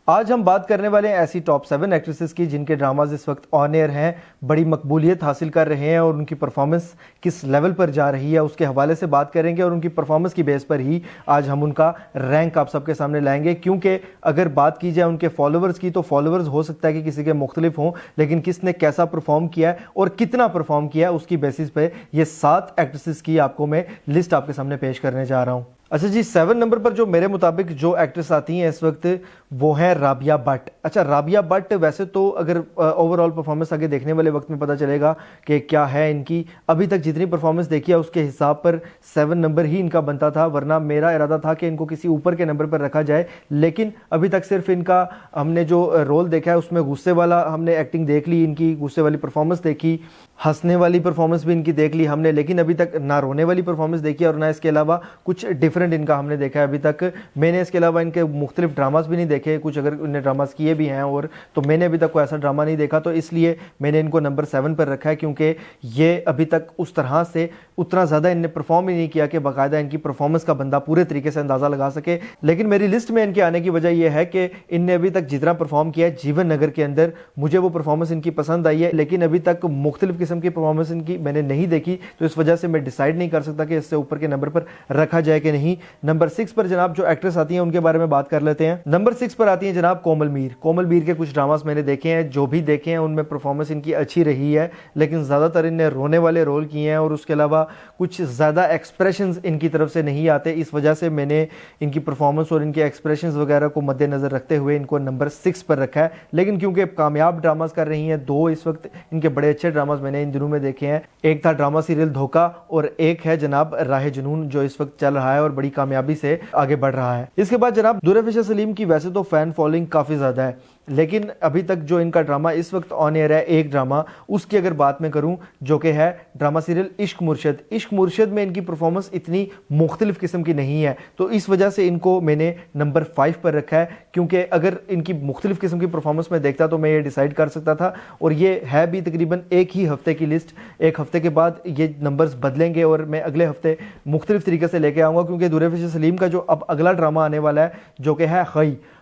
आज हम बात करने वाले हैं ऐसी टॉप 7 एक्ट्रेसेस की जिनके ड्रामाज इस वक्त ऑन एयर हैं, बड़ी मकबूलियत हासिल कर रहे हैं और उनकी परफॉर्मेंस किस लेवल पर जा रही है उसके हवाले से बात करेंगे और उनकी परफॉर्मेंस की बेस पर ही आज हम उनका रैंक आप सबके सामने लाएंगे। क्योंकि अगर बात की जाए उनके फॉलोवर्स की तो फॉलोवर्स हो सकता है कि किसी के मुख्तलिफ हों, लेकिन किसने कैसा परफॉर्म किया है और कितना परफॉर्म किया है उसकी बेसिस पे ये 7 एक्ट्रेसेस की आपको मैं लिस्ट आपके सामने पेश करने जा रहा हूँ। अच्छा जी, 7 नंबर पर जो मेरे मुताबिक जो एक्ट्रेस आती हैं इस वक्त वो है राबिया भट्ट। अच्छा, राबिया भट्ट वैसे तो अगर ओवरऑल परफॉर्मेंस आगे देखने वाले वक्त में पता चलेगा कि क्या है इनकी, अभी तक जितनी परफॉर्मेंस देखी है उसके हिसाब पर 7 नंबर ही इनका बनता था, वरना मेरा इरादा था कि इनको किसी ऊपर के नंबर पर रखा जाए। लेकिन अभी तक सिर्फ इनका हमने जो रोल देखा है उसमें गुस्से वाला हमने एक्टिंग देख ली, इनकी गुस्से वाली परफॉर्मेंस देखी, हंसने वाली परफॉर्मेंस भी इनकी देख ली हमने, लेकिन अभी तक ना रोने वाली परफॉर्मेंस देखी और ना इसके अलावा कुछ डिफरेंट इनका हमने देखा है अभी तक। मैंने इसके अलावा इनके मुख्तलिफ ड्रामास भी नहीं देखे, कुछ अगर इन्हें ड्रामास किए भी हैं और तो मैंने अभी तक कोई ऐसा ड्रामा नहीं देखा, तो इसलिए मैंने इनको नंबर 7 पर रखा है क्योंकि ये अभी तक उस तरह से उतना ज़्यादा इनने परफॉर्म ही नहीं किया कि बाकायदा इनकी परफॉर्मेंस का बंदा पूरे तरीके से अंदाज़ा लगा सके। लेकिन मेरी लिस्ट में इनके आने की वजह यह है कि इनने अभी तक जितना परफॉर्म किया है जीवन नगर के अंदर मुझे वो परफॉर्मेंस इनकी पसंद आई है, लेकिन अभी तक मुख्तलिफ किस्म की परफॉर्मेंस इनकी मैंने नहीं देखी, तो इस वजह से मैं डिसाइड नहीं कर सकता कि इससे ऊपर के नंबर पर रखा जाए कि नहीं। नंबर 6 पर जनाब जो एक्ट्रेस आती हैं उनके बारे में बात कर लेते हैं। नंबर 6 पर आती हैं जनाब कोमल मीर। कोमल मीर के कुछ ड्रामास मैंने देखे हैं, जो भी देखे हैं उनमें परफॉर्मेंस इनकी अच्छी रही है, लेकिन ज़्यादातर इनने रोने वाले रोल किए हैं और उसके अलावा कुछ ज़्यादा एक्सप्रेशंस इनकी तरफ से नहीं आते। इस वजह से मैंने इनकी परफॉर्मेंस और इनके एक्सप्रेशंस वगैरह को मद्देनज़र रखते हुए इनको नंबर 6 पर रखा है। लेकिन क्योंकि कामयाब ड्रामास कर रही हैं, 2 इस वक्त इनके बड़े अच्छे ड्रामास मैंने इन दिनों में देखे हैं, एक था ड्रामा सीरियल धोखा और एक है जनाब राह जुनून जो इस वक्त चल रहा है और बड़ी कामयाबी से आगे बढ़ रहा है। इसके बाद जनाब दुर्रफिशा सलीम की वैसे तो फैन फॉलोइंग काफ़ी ज़्यादा है, लेकिन अभी तक जो इनका ड्रामा इस वक्त ऑन एयर है एक ड्रामा, उसकी अगर बात मैं करूं जो कि है ड्रामा सीरियल इश्क मुर्शद। इश्क मुर्शद में इनकी परफॉर्मेंस इतनी मुख्तलिफ किस्म की नहीं है, तो इस वजह से इनको मैंने नंबर 5 पर रखा है। क्योंकि अगर इनकी मुख्तलिफ किस्म की परफॉर्मेंस में देखता तो मैं ये डिसाइड कर सकता था, और ये है भी तकरीबन एक ही हफ्ते की लिस्ट। एक हफ्ते के बाद ये नंबर्स बदलेंगे और मैं अगले हफ्ते मुख्तलिफ तरीके से लेके आऊँगा, क्योंकि दुर्रफिशा सलीम का जो अब अगला ड्रामा आने वाला है जो कि है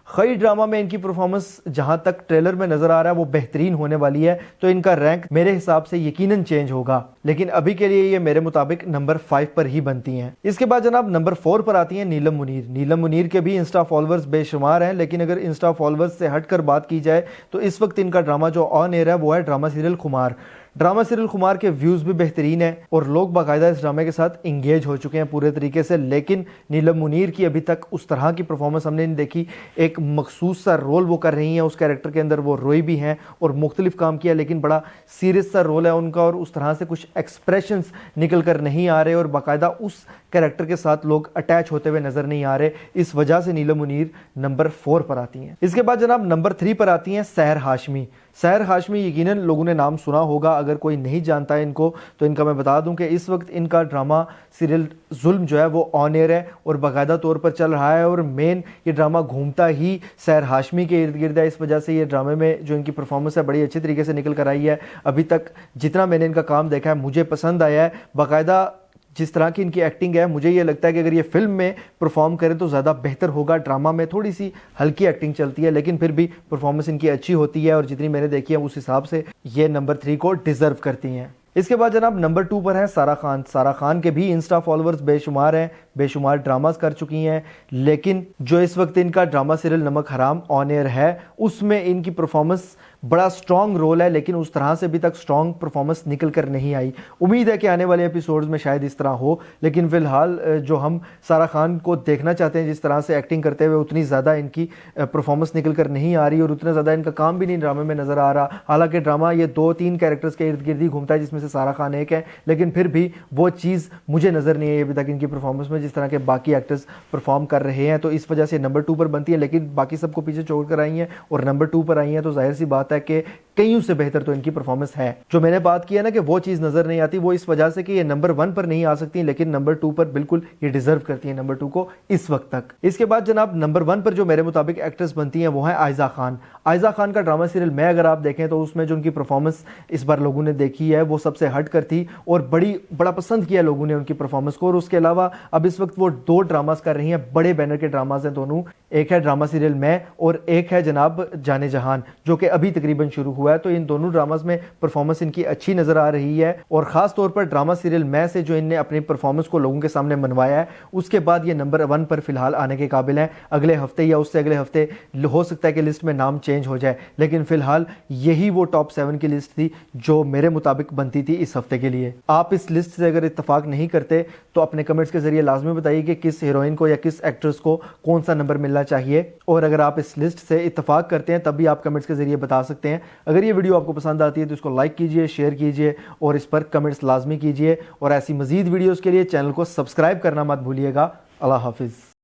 खई ड्रामा में इनकी परफॉर्मेंस जहां तक ट्रेलर में नजर आ रहा है वो बेहतरीन होने वाली है, तो इनका रैंक मेरे हिसाब से यकीनन चेंज होगा, लेकिन अभी के लिए ये मेरे मुताबिक नंबर 5 पर ही बनती हैं। इसके बाद जनाब नंबर 4 पर आती हैं नीलम मुनीर। नीलम मुनीर के भी इंस्टा फॉलोअर्स बेशुमार हैं, लेकिन अगर इंस्टा फॉलोअर्स से हटकर बात की जाए तो इस वक्त इनका ड्रामा जो ऑन एयर है वो है ड्रामा सीरियल खुमार। ड्रामा सीरियल खुमार के व्यूज़ भी बेहतरीन है और लोग बाकायदा इस ड्रामे के साथ इंगेज हो चुके हैं पूरे तरीके से, लेकिन नीलम मुनीर की अभी तक उस तरह की परफॉर्मेंस हमने नहीं देखी। एक मखसूस सा रोल वो कर रही हैं, उस कैरेक्टर के अंदर वो रोई भी हैं और मुख्तलिफ काम किया, लेकिन बड़ा सीरियस सा रोल है उनका और उस तरह से कुछ एक्सप्रेशंस निकल कर नहीं आ रहे और बाकायदा उस कैरेक्टर के साथ लोग अटैच होते हुए नजर नहीं आ रहे। इस वजह से नीलम मुनीर नंबर 4 पर आती हैं। इसके बाद जनाब नंबर 3 पर आती हैं सहर हाशमी। सहर हाशमी यकीनन लोगों ने नाम सुना होगा, अगर कोई नहीं जानता है इनको तो इनका मैं बता दूं कि इस वक्त इनका ड्रामा सीरियल जुल्म जो है वो ऑन एयर है और बाकायदा तौर पर चल रहा है और मेन ये ड्रामा घूमता ही सहर हाशमी के इर्द गिर्द है। इस वजह से ये ड्रामे में जो इनकी परफॉर्मेंस है बड़ी अच्छी तरीके से निकल कर आई है। अभी तक जितना मैंने इनका काम देखा है मुझे पसंद आया है। बाकायदा जिस तरह की इनकी एक्टिंग है मुझे ये लगता है कि अगर ये फिल्म में परफॉर्म करें तो ज़्यादा बेहतर होगा। ड्रामा में थोड़ी सी हल्की एक्टिंग चलती है, लेकिन फिर भी परफॉर्मेंस इनकी अच्छी होती है और जितनी मैंने देखी है उस हिसाब से ये नंबर 3 को डिजर्व करती हैं। इसके बाद जनाब नंबर 2 पर है सारा खान। सारा खान के भी इंस्टा फॉलोअर्स बेशुमार हैं, बेशुमार ड्रामास कर चुकी हैं, लेकिन जो इस वक्त इनका ड्रामा सीरियल नमक हराम ऑन एयर है उसमें इनकी परफॉर्मेंस बड़ा स्ट्रॉन्ग रोल है, लेकिन उस तरह से अभी तक स्ट्रॉन्ग परफॉर्मेंस निकल कर नहीं आई। उम्मीद है कि आने वाले एपिसोड्स में शायद इस तरह हो, लेकिन फिलहाल जो हम सारा खान को देखना चाहते हैं जिस तरह से एक्टिंग करते हुए उतनी ज़्यादा इनकी परफॉर्मेंस निकल कर नहीं आ रही और उतना ज़्यादा इनका काम भी नहीं ड्रामे में नज़र आ रहा। हालांकि ड्रामा ये 2-3 कैरेक्टर्स के इर्द गिर्द ही घूमता है जिसमें से सारा खान एक है, लेकिन फिर भी वो चीज़ मुझे नज़र नहीं आई अभी तक इनकी परफॉर्मेंस में जिस तरह के बाकी एक्टर्स परफॉर्म कर रहे हैं, तो इस वजह से नंबर 2 पर बनती है। लेकिन बाकी सबको पीछे छोड़ कर आई हैं और नंबर 2 पर आई हैं, तो जाहिर सी बात है कि कईयों से बेहतर तो इनकी परफॉर्मेंस है। जो मैंने बात की है ना कि वो चीज़ नज़र नहीं आती, वो इस वजह से कि ये नंबर 1 पर नहीं आ सकती, लेकिन नंबर 2 पर बिल्कुल ये डिजर्व करती है नंबर 2 को इस वक्त तक। इसके बाद जनाब नंबर 1 पर जो मेरे मुताबिक एक्ट्रेस बनती हैं वो है आयजा खान। आयजा खान का ड्रामा सीरियल मैं अगर आप देखें तो उसमें जो उनकी परफॉर्मेंस इस बार लोगों ने देखी है वो सबसे हट कर थी और बड़ा पसंद किया लोगों ने उनकी परफॉर्मेंस को। और उसके अलावा अब इस वक्त वो 2 ड्रामास कर रही हैं, बड़े बैनर के ड्रामास हैं दोनों। एक है ड्रामा सीरियल मैं और एक है जनाब जाने जहान, जो कि अभी तकरीबन शुरू हुआ है। तो इन दोनों ड्रामास में परफॉर्मेंस इनकी अच्छी नजर आ रही है और खास तौर पर ड्रामा सीरियल मैं से जो इनने अपनी परफॉर्मेंस को लोगों के सामने मनवाया है, उसके बाद ये नंबर 1 पर फिलहाल आने के काबिल है। अगले हफ्ते या उससे अगले हफ्ते हो सकता है कि लिस्ट में नाम चेंज हो जाए, लेकिन फिलहाल यही वो टॉप 7 की लिस्ट थी जो मेरे मुताबिक बनती थी इस हफ्ते के लिए। आप इस लिस्ट से अगर इत्तेफाक नहीं करते तो अपने कमेंट्स के जरिए लाजमी बताइए कि किस हीरोइन को या किस एक्ट्रेस को कौन सा नंबर मिलना चाहिए। और अगर आप इस लिस्ट से इत्तेफाक करते हैं तब भी आप कमेंट्स के जरिए बता सकते हैं। अगर ये वीडियो आपको पसंद आती है तो इसको लाइक कीजिए, शेयर कीजिए और इस पर कमेंट्स लाजमी कीजिए। और ऐसी मजीद वीडियोस के लिए चैनल को सब्सक्राइब करना मत भूलिएगा। अल्लाह हाफिज़।